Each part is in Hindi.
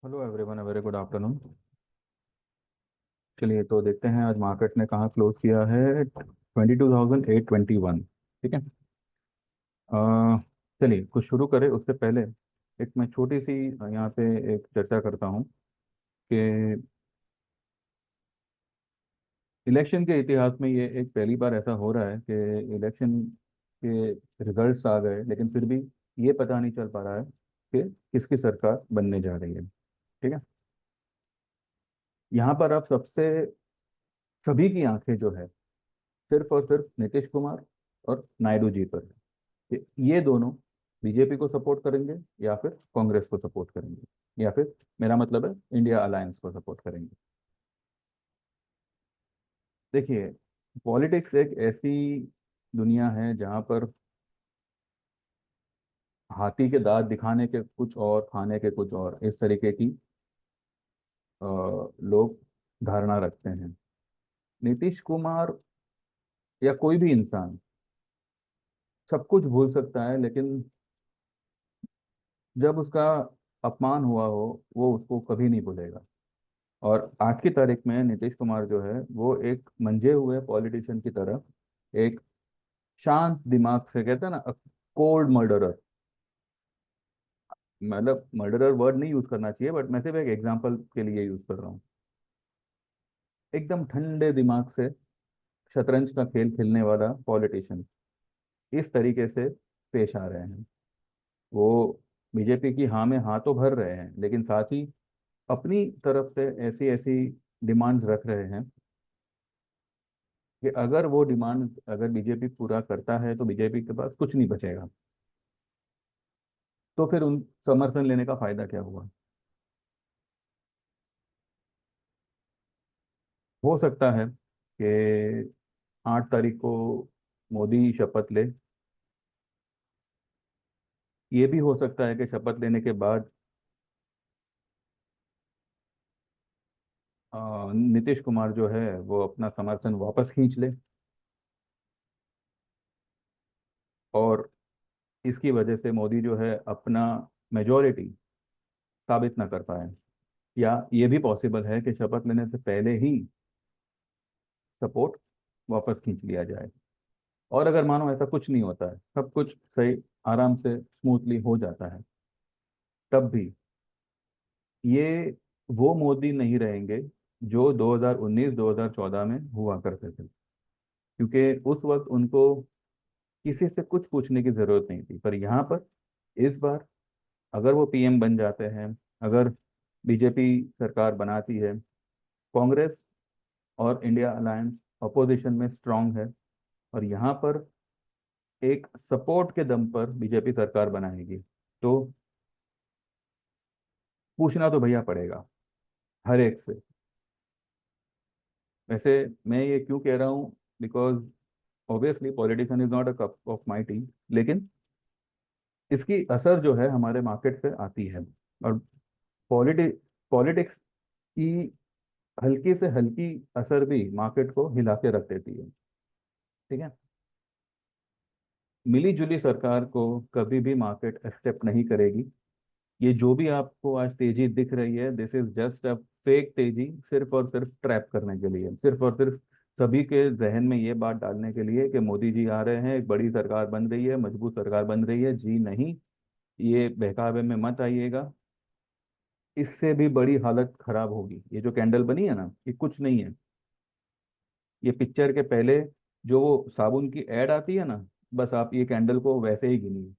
Hello everyone, very good afternoon. चलिए तो देखते हैं आज मार्केट ने कहाँ क्लोज किया है। 22,821। ठीक है। अ, चलिए कुछ शुरू करें उससे पहले एक मैं छोटी सी यहाँ पे एक चर्चा करता हूँ कि इलेक्शन के इतिहास में ये एक पहली बार ऐसा हो रहा है कि इलेक्शन के रिजल्ट्स आ गए लेकिन फिर भी ये पता नहीं चल पा रहा है कि किसकी सरकार बनने जा रही है। ठीक है। यहाँ पर अब सभी की आंखें जो है सिर्फ और सिर्फ नीतीश कुमार और नायडू जी पर है कि ये दोनों बीजेपी को सपोर्ट करेंगे या फिर कांग्रेस को सपोर्ट करेंगे या फिर मेरा मतलब है इंडिया अलायंस को सपोर्ट करेंगे। देखिए, पॉलिटिक्स एक ऐसी दुनिया है जहाँ पर हाथी के दांत दिखाने के कुछ और खाने के कुछ और इस तरीके की लोग धारणा रखते हैं। नीतीश कुमार या कोई भी इंसान सब कुछ भूल सकता है लेकिन जब उसका अपमान हुआ हो वो उसको कभी नहीं भूलेगा। और आज की तारीख में नीतीश कुमार जो है वो एक मंझे हुए पॉलिटिशियन की तरह एक शांत दिमाग से, कहते हैं ना, कोल्ड मर्डरर। मतलब मर्डरर वर्ड नहीं यूज करना चाहिए बट मैं सिर्फ एक एग्जांपल के लिए यूज कर रहा हूँ। एकदम ठंडे दिमाग से शतरंज का खेल खेलने वाला पॉलिटिशियन इस तरीके से पेश आ रहे हैं। वो बीजेपी की हाँ में हाँ तो भर रहे हैं लेकिन साथ ही अपनी तरफ से ऐसी ऐसी डिमांड्स रख रहे हैं कि अगर वो डिमांड अगर बीजेपी पूरा करता है तो बीजेपी के पास कुछ नहीं बचेगा। तो फिर उन समर्थन लेने का फायदा क्या हुआ। हो सकता है कि 8 तारीख को मोदी शपथ ले। ये भी हो सकता है कि शपथ लेने के बाद नीतीश कुमार जो है वो अपना समर्थन वापस खींच ले और इसकी वजह से मोदी जो है अपना मेजोरिटी साबित ना कर पाए। या ये भी पॉसिबल है कि शपथ लेने से पहले ही सपोर्ट वापस खींच लिया जाए। और अगर मानो ऐसा कुछ नहीं होता है, सब कुछ सही आराम से स्मूथली हो जाता है, तब भी ये वो मोदी नहीं रहेंगे जो 2019-2014 में हुआ करते थे। क्योंकि उस वक्त उनको किसी से कुछ पूछने की जरूरत नहीं थी। पर यहाँ पर इस बार अगर वो पीएम बन जाते हैं, अगर बीजेपी सरकार बनाती है, कांग्रेस और इंडिया अलायंस अपोजिशन में स्ट्रांग है और यहाँ पर एक सपोर्ट के दम पर बीजेपी सरकार बनाएगी, तो पूछना तो भैया पड़ेगा हर एक से। वैसे मैं ये क्यों कह रहा हूँ, because obviously politician is not a cup of my T, लेकिन इसकी असर जो है हमारे मार्केट पे आती है। और पॉलिटिक्स की हल्की से हल्की असर भी मार्केट को हिला के रख देती है। ठीक है। मिली जुली सरकार को कभी भी मार्केट एक्सेप्ट नहीं करेगी। ये जो भी आपको आज तेजी दिख रही है, this is just a fake तेजी, सिर्फ और सिर्फ ट्रैप करने के लिए, सिर्फ और सिर्फ सभी के जहन में ये बात डालने के लिए कि मोदी जी आ रहे हैं, एक बड़ी सरकार बन रही है, मजबूत सरकार बन रही है। जी नहीं, ये बहकावे में मत आइएगा। इससे भी बड़ी हालत खराब होगी। ये जो कैंडल बनी है ना, ये कुछ नहीं है। ये पिक्चर के पहले जो वो साबुन की एड आती है ना, बस आप ये कैंडल को वैसे ही गिनिए।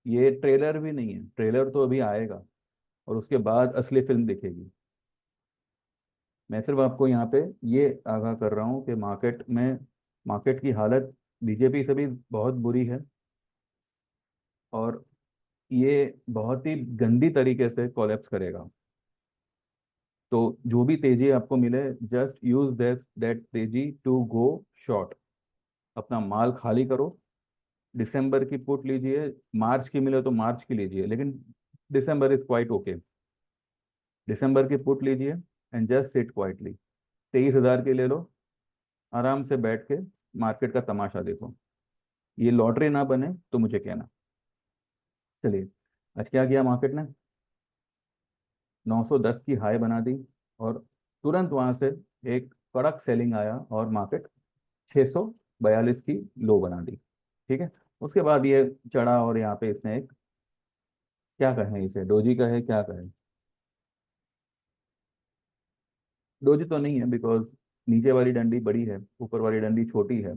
ये ट्रेलर भी नहीं है, ट्रेलर तो अभी आएगा और उसके बाद असली फिल्म दिखेगी। मैं सिर्फ आपको यहाँ पे ये आगाह कर रहा हूँ कि मार्केट की हालत बीजेपी से भी बहुत बुरी है और ये बहुत ही गंदी तरीके से कोलैप्स करेगा। तो जो भी तेजी आपको मिले, जस्ट यूज दैट तेजी टू गो शॉर्ट। अपना माल खाली करो। दिसंबर की पुट लीजिए, मार्च की मिले तो मार्च की लीजिए, लेकिन दिसंबर इज क्वाइट ओके। दिसंबर की पुट लीजिए एंड जस्ट सिट क्वाइटली। 23,000 की ले लो, आराम से बैठ के मार्केट का तमाशा देखो। ये लॉटरी ना बने तो मुझे कहना। चलिए, आज क्या किया मार्केट ने। 910 की हाई बना दी, और तुरंत वहां से एक कड़क सेलिंग आया और मार्केट 642 की लो बना दी। ठीक है। उसके बाद ये चढ़ा, और यहाँ पे इसने एक, क्या कहें इसे, डोजी का है क्या कहें, डोजी तो नहीं है, बिकॉज नीचे वाली डंडी बड़ी है, ऊपर वाली डंडी छोटी है।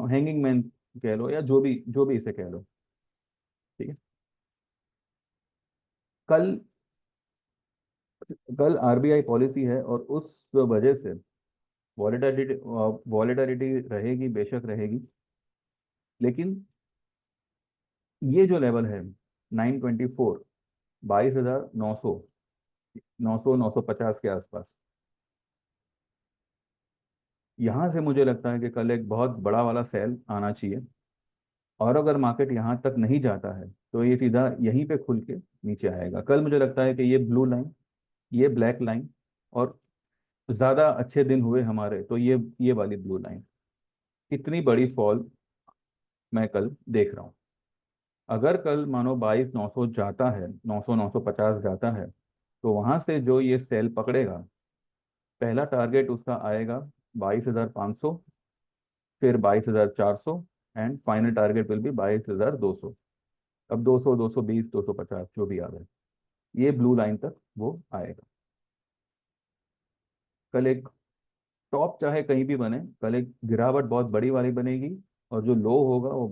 हैंगिंग मैन कह लो, या जो भी इसे कह लो। ठीक है। कल कल आरबीआई पॉलिसी है, और उस वजह से वॉलेटिलिटी वॉलेटिलिटी रहेगी, बेशक रहेगी। लेकिन ये जो लेवल है 924, 22,900, 950 के आसपास, यहाँ से मुझे लगता है कि कल एक बहुत बड़ा वाला सेल आना चाहिए। और अगर मार्केट यहाँ तक नहीं जाता है तो ये सीधा यहीं पे खुल के नीचे आएगा। कल मुझे लगता है कि ये ब्लू लाइन, ये ब्लैक लाइन, और ज़्यादा अच्छे दिन हुए हमारे तो ये वाली ब्लू लाइन, इतनी बड़ी फॉल मैं कल देख रहा हूँ। अगर कल मानो 22,900 जाता है, 900 950 जाता है, तो वहां से जो ये सेल पकड़ेगा, पहला टारगेट उसका आएगा 22,500, फिर 22,400, and final target will be 22,200। अब 200, 220, 250 जो भी आ गए, ये ब्लू लाइन तक वो आएगा। कल एक टॉप चाहे कहीं भी बने, कल एक गिरावट बहुत बड़ी वाली बनेगी, और जो लो होगा वो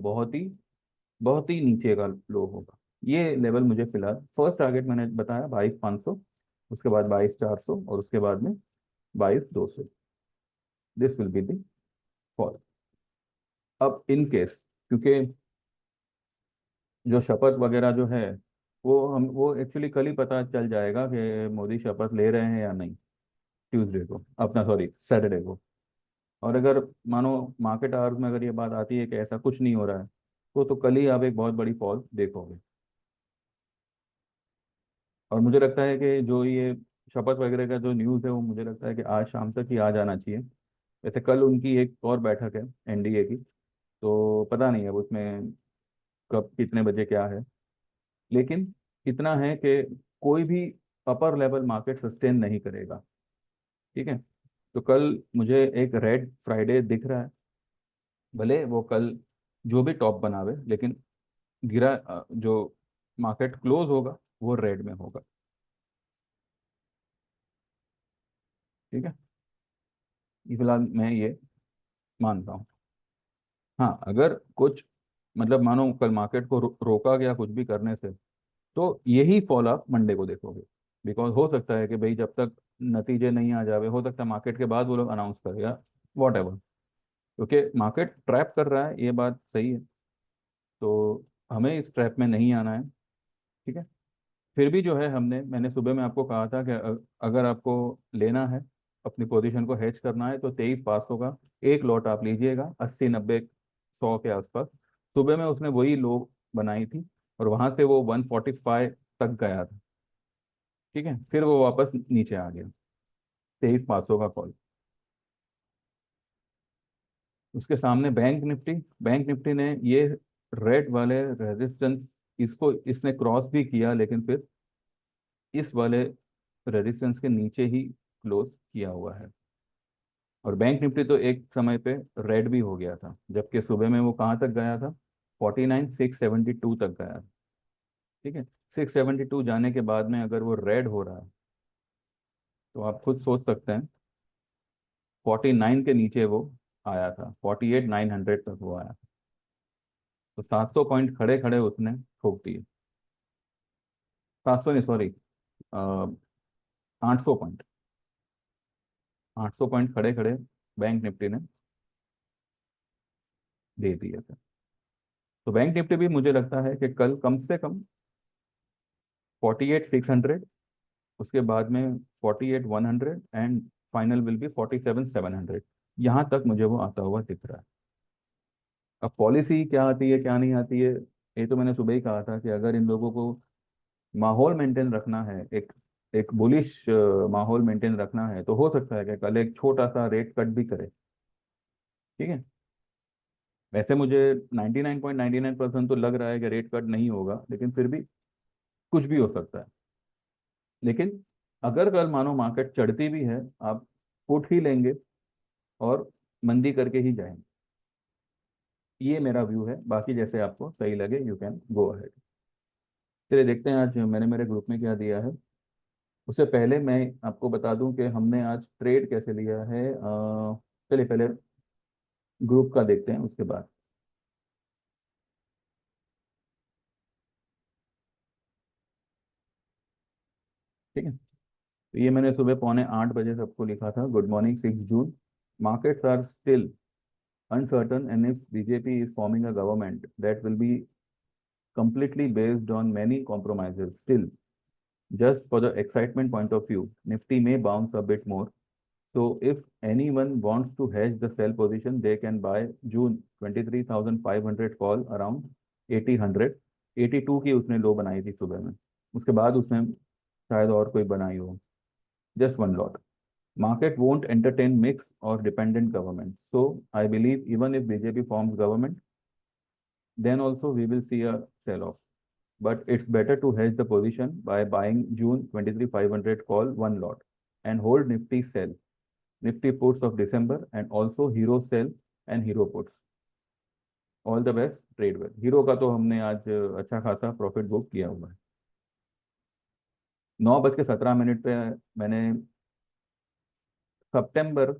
बहुत ही नीचे का लो होगा। ये लेवल मुझे फिलहाल, फर्स्ट टारगेट मैंने बताया 22,500, उसके बाद 22,400, और उसके बाद में 22,200। This will be the fall. अब इन केस, क्योंकि जो शपथ वगैरह जो है, वो एक्चुअली कल ही पता चल जाएगा कि मोदी शपथ ले रहे हैं या नहीं, ट्यूसडे को, अपना सॉरी सैटरडे को। और अगर मानो मार्केट आवर्स में अगर ये बात आती है कि ऐसा कुछ नहीं हो रहा है, तो कल ही आप एक बहुत बड़ी फॉल देखोगे। और मुझे लगता है कि जो ये शपथ वगैरह का जो न्यूज़ है, वो मुझे लगता है कि आज शाम तक ही आ जाना चाहिए। वैसे कल उनकी एक और बैठक है एनडीए की, तो पता नहीं अब उसमें कब कितने बजे क्या है। लेकिन इतना है कि कोई भी अपर लेवल मार्केट सस्टेन नहीं करेगा। ठीक है। तो कल मुझे एक रेड फ्राइडे दिख रहा है। भले वो कल जो भी टॉप बनावे, लेकिन जो मार्केट क्लोज होगा वो रेड में होगा। ठीक है। ये फिलहाल मैं ये मानता हूँ। हाँ, अगर कुछ, मतलब मानो कल मार्केट को रोका गया कुछ भी करने से, तो यही फॉल आप मंडे को देखोगे। बिकॉज हो सकता है कि भाई जब तक नतीजे नहीं आ जावे, हो सकता है मार्केट के बाद वो लोग अनाउंस करेगा, वॉट एवर। क्योंकि मार्केट ट्रैप कर रहा है, ये बात सही है। तो हमें इस ट्रैप में नहीं आना है। ठीक है। फिर भी जो है, मैंने सुबह में आपको कहा था कि अगर आपको लेना है, अपनी पोजीशन को हेज करना है, तो 23,500 का एक लॉट आप लीजिएगा, 80 90 100 के आसपास। सुबह में उसने वही लो बनाई थी, और वहां से वो 145 तक गया था। ठीक है। फिर वो वापस नीचे आ गया, 23,500 का कॉल। उसके सामने बैंक निफ्टी ने ये रेड वाले रेजिस्टेंस, इसको इसने क्रॉस भी किया, लेकिन फिर इस वाले रेजिस्टेंस के नीचे ही क्लोज किया हुआ है। और बैंक निफ्टी तो एक समय पे रेड भी हो गया था, जबकि सुबह में वो कहाँ तक गया था, 49,672 तक गया था। ठीक है। 672 जाने के बाद में अगर वो रेड हो रहा है, तो आप खुद सोच सकते हैं, 49 के नीचे वो आया था, 48,900 तक वो आया। तो 700 पॉइंट खड़े खड़े उसने ठोक दिए। 700 नहीं, सॉरी, 800 पॉइंट, 800 पॉइंट खड़े खड़े बैंक निफ्टी ने दे दिए थे। तो बैंक निफ्टी भी मुझे लगता है कि कल कम से कम 48,600, उसके बाद में 48,100, एंड फाइनल विल बी 47,700। यहाँ तक मुझे वो आता हुआ दिख रहा है। अब पॉलिसी क्या आती है क्या नहीं आती है, ये तो मैंने सुबह ही कहा था कि अगर इन लोगों को माहौल मेंटेन रखना है, एक बुलिश माहौल मेंटेन रखना है, तो हो सकता है कि कल एक छोटा सा रेट कट भी करे। ठीक है। वैसे मुझे 99.99% तो लग रहा है कि रेट कट नहीं होगा, लेकिन फिर भी कुछ भी हो सकता है। लेकिन अगर कल मानो मार्केट चढ़ती भी है, आप पुट ही लेंगे और मंदी करके ही जाएंगे। ये मेरा व्यू है, बाकी जैसे आपको सही लगे यू कैन गो अहेड। चलिए देखते हैं आज मैंने मेरे ग्रुप में क्या दिया है। उससे पहले मैं आपको बता दूं कि हमने आज ट्रेड कैसे लिया है। चलिए पहले ग्रुप का देखते हैं उसके बाद। ठीक है, तो ये मैंने सुबह 7:45 सबको लिखा था। Good morning 6 June. Markets are still uncertain, and if BJP is forming a government that will be completely based on many compromises, still just for the excitement point of view, Nifty may bounce a bit more. So if anyone wants to hedge the sell position, they can buy June 23,500 call around 8000। 82 की उसने लो बनाई थी सुबह में, उसके बाद उसने शायद और कोई बनाई हो। Just one lot. Market won't entertain mixed or dependent government. So I believe even if BJP forms government, then also we will see a sell-off. But it's better to hedge the position by buying June 23,500 call one lot and hold Nifty sell, Nifty puts of December, and also Hero sell and Hero puts. All the best, trade well. Hero का तो हमने आज अच्छा खासा प्रॉफिट बुक किया हुआ है। 9:17 पे मैंने सितंबर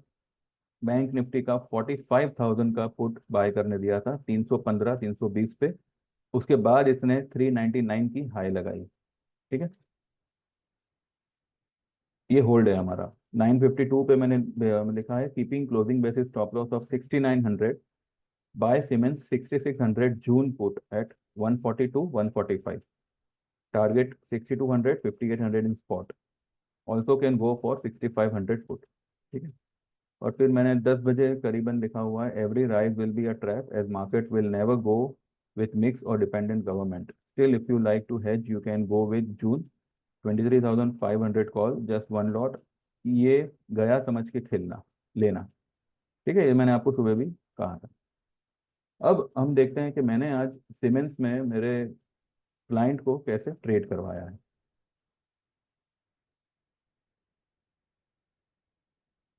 बैंक निफ्टी का 45,000 का पुट बाय करने दिया था, 315 320 पे। उसके बाद इसने 399 की हाई लगाई। ठीक है, ये होल्ड है हमारा। 952 पे मैंने लिखा है keeping closing basis stop loss of 6900 buy Siemens 6600 June put at 142 145, target 6200 5800 in spot, also can go for 6500 put. ठीक है, और फिर मैंने 10 बजे करीबन लिखा हुआ है every rise will be a trap as market will never go with mix और dependent government, still if you like to hedge you can go with June 23,500 call just one lot. ये गया समझ के खेलना लेना। ठीक है, ये मैंने आपको सुबह भी कहा था। अब हम देखते हैं कि मैंने आज सीमेंस में मेरे क्लाइंट को कैसे ट्रेड करवाया है।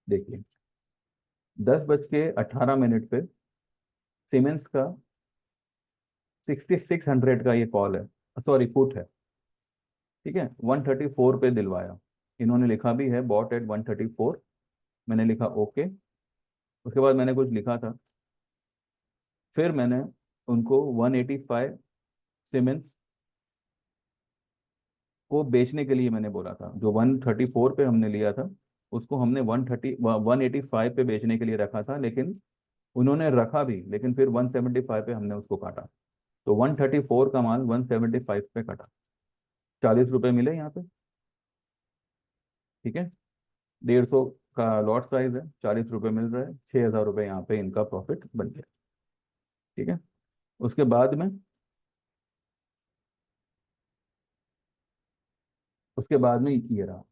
देखिए, 10:18 पे सीमेंस का 6600 का ये कॉल है, सॉरी पुट है। ठीक है, 134 पे दिलवाया। इन्होंने लिखा भी है बॉट एट 134। मैंने लिखा ओके। उसके बाद मैंने कुछ लिखा था, फिर मैंने उनको 185 सीमेंस को बेचने के लिए मैंने बोला था। जो 134 पे हमने लिया था उसको हमने 185 पे बेचने के लिए रखा था, लेकिन उन्होंने रखा भी, लेकिन फिर 175 पे हमने उसको काटा। तो 134 का माल 175 पे कटा, 40 रुपए मिले यहाँ पे। ठीक है, 150 का लॉट साइज है, 40 रुपए मिल रहा है, 6,000 रुपये यहाँ पे इनका प्रॉफिट बन गया। ठीक है, उसके बाद में ये रहा।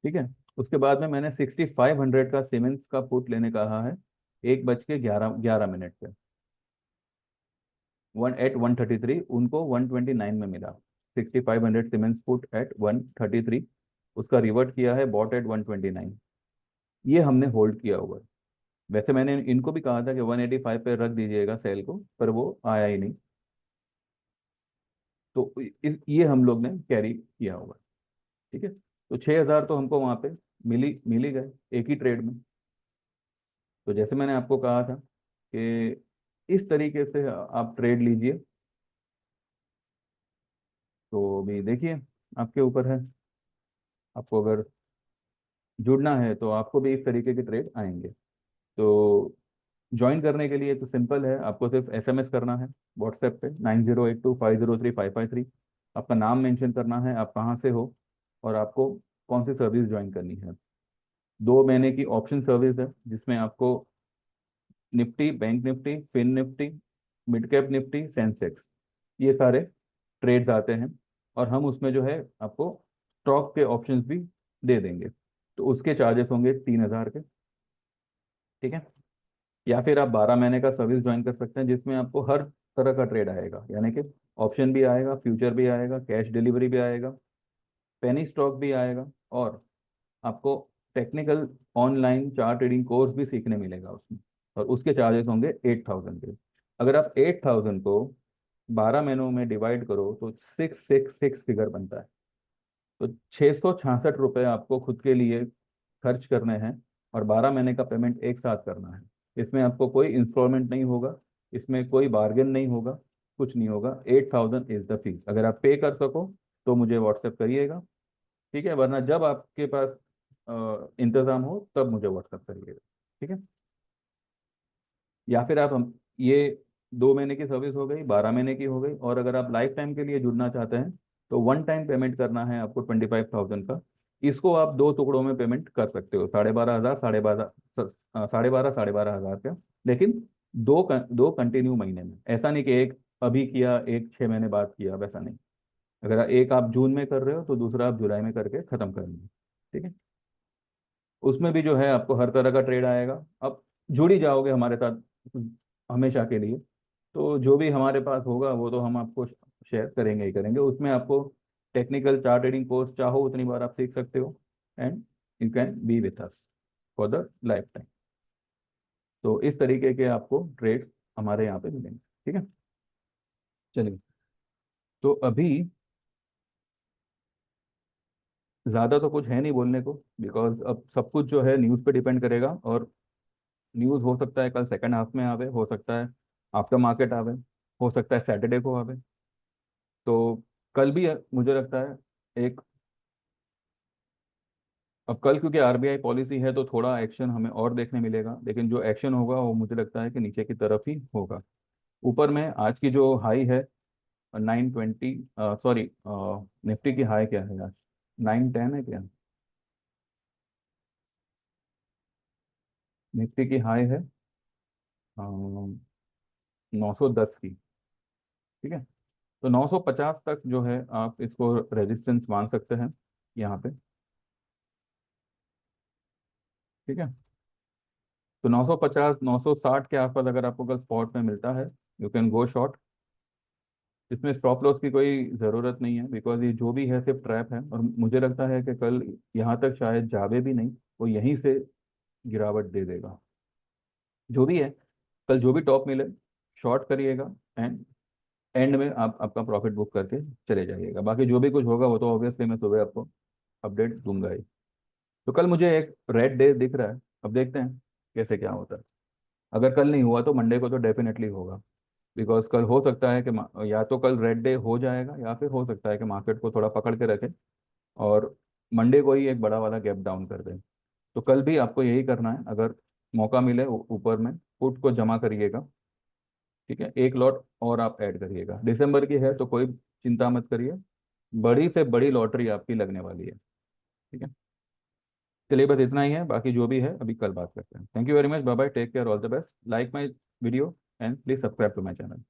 ठीक है, उसके बाद में मैंने 6500 का सीमेंस का पुट लेने कहा है 1:11 पे। 1 at 133, उनको 129 में मिला। 6500 सीमेंस पुट एट 133, उसका रिवर्ट किया है बॉट एट 129। ये हमने होल्ड किया हुआ है। वैसे मैंने इनको भी कहा था कि 185 पे रख दीजिएगा सेल को, पर वो आया ही नहीं। तो ये हम लोग ने कैरी किया हुआ है। ठीक है, तो 6,000 तो हमको वहां पे मिल ही गए एक ही ट्रेड में। तो जैसे मैंने आपको कहा था कि इस तरीके से आप ट्रेड लीजिए। तो अभी देखिए, आपके ऊपर है। आपको अगर जुड़ना है तो आपको भी इस तरीके के ट्रेड आएंगे। तो ज्वाइन करने के लिए तो सिंपल है, आपको सिर्फ एसएमएस करना है व्हाट्सएप पे 9082503553। आपका नाम मेंशन करना है, आप कहाँ से हो, और आपको कौन सी सर्विस ज्वाइन करनी है। 2 महीने की ऑप्शन सर्विस है जिसमें आपको Nifty, bank Nifty, fin Nifty, mid cap Nifty, Sensex, ये सारे ट्रेड्स आते हैं। और हम उसमें जो है आपको स्टॉक के ऑप्शंस भी दे देंगे। तो उसके चार्जेस होंगे 3,000 के। ठीक है, या फिर आप 12 महीने का सर्विस ज्वाइन कर सकते हैं, जिसमें आपको हर तरह का ट्रेड आएगा, यानी कि ऑप्शन भी आएगा, फ्यूचर भी आएगा, कैश डिलीवरी भी आएगा, पेनी स्टॉक भी आएगा, और आपको technical online chart trading course भी सीखने मिलेगा उसमें। और उसके चार्जेस होंगे 8,000 के। अगर आप 8,000 को 12 महीनों में डिवाइड करो तो 666 फिगर बनता है। तो 666 रुपये आपको खुद के लिए खर्च करने हैं, और 12 महीने का पेमेंट एक साथ करना है। इसमें आपको कोई इंस्टॉलमेंट नहीं होगा, इसमें कोई बार्गेन नहीं होगा, कुछ नहीं होगा। 8,000 इज द फीस। अगर आप पे कर सको तो मुझे व्हाट्सएप करिएगा, ठीक है, वरना जब आपके पास इंतजाम हो तब मुझे व्हाट्सएप करिएगा, ठीक है। या फिर आप हम ये 2 महीने की सर्विस हो गई, 12 महीने की हो गई, और अगर आप लाइफ टाइम के लिए जुड़ना चाहते हैं तो वन टाइम पेमेंट करना है आपको 25,000 का। इसको आप दो टुकड़ों में पेमेंट कर सकते हो, 12,500, 12,500 का, लेकिन दो कंटिन्यू महीने में। ऐसा नहीं कि एक अभी किया, एक 6 महीने बाद किया, वैसा नहीं। अगर एक आप जून में कर रहे हो तो दूसरा आप जुलाई में करके खत्म कर लेंगे, ठीक है। उसमें भी जो है आपको हर तरह का ट्रेड आएगा। अब जुड़ ही जाओगे हमारे साथ हमेशा के लिए, तो जो भी हमारे पास होगा वो तो हम आपको शेयर करेंगे ही करेंगे। उसमें आपको टेक्निकल चार्ट ट्रेडिंग कोर्स चाहो उतनी बार आप सीख सकते हो, and you can be with us for the life time. तो इस तरीके के आपको ट्रेड हमारे यहाँ पे मिलेंगे, ठीक है। चलिए, तो अभी ज़्यादा तो कुछ है नहीं बोलने को, बिकॉज अब सब कुछ जो है न्यूज़ पे डिपेंड करेगा। और न्यूज़ हो सकता है कल सेकंड हाफ में आवे, हो सकता है आफ्टर मार्केट आवे, हो सकता है सैटरडे को आवे। तो कल भी मुझे लगता है एक, अब कल क्योंकि आरबीआई पॉलिसी है तो थोड़ा एक्शन हमें और देखने मिलेगा, लेकिन जो एक्शन होगा वो मुझे लगता है कि नीचे की तरफ ही होगा। ऊपर में आज की जो हाई है 920, सॉरी, निफ्टी की हाई क्या है आज, 910 है क्या? निफ्टी की हाई है 910 की, ठीक है। तो 950 तक जो है आप इसको रेजिस्टेंस मान सकते हैं यहाँ पे, ठीक है। तो 950 960 के आसपास अगर आपको कल स्पॉट में मिलता है, यू कैन गो शॉर्ट। इसमें स्टॉप लॉस की कोई ज़रूरत नहीं है, बिकॉज ये जो भी है सिर्फ ट्रैप है, और मुझे लगता है कि कल यहाँ तक शायद जावे भी नहीं, वो यहीं से गिरावट दे देगा। जो भी है, कल जो भी टॉप मिले शॉर्ट करिएगा, एंड एंड में आप आपका प्रॉफिट बुक करके चले जाइएगा। बाकी जो भी कुछ होगा वो तो ऑब्वियसली मैं सुबह आपको अपडेट दूंगा ही। तो कल मुझे एक रेड डे दिख रहा है, अब देखते हैं कैसे क्या होता है। अगर कल नहीं हुआ तो मंडे को तो डेफिनेटली होगा, बिकॉज कल हो सकता है कि या तो कल रेड डे हो जाएगा, या फिर हो सकता है कि मार्केट को थोड़ा पकड़ के रखे और मंडे को ही एक बड़ा वाला गैप डाउन कर दे। तो कल भी आपको यही करना है, अगर मौका मिले ऊपर में पुट को जमा करिएगा, ठीक है। एक लॉट और आप ऐड करिएगा, दिसंबर की है तो कोई चिंता मत करिए, बड़ी से बड़ी लॉटरी आपकी लगने वाली है, ठीक है। चलिए, बस इतना ही है, बाकी जो भी है अभी कल बात करते हैं। Thank you very much, bye bye, take care, all the best, like my video and please subscribe to my channel.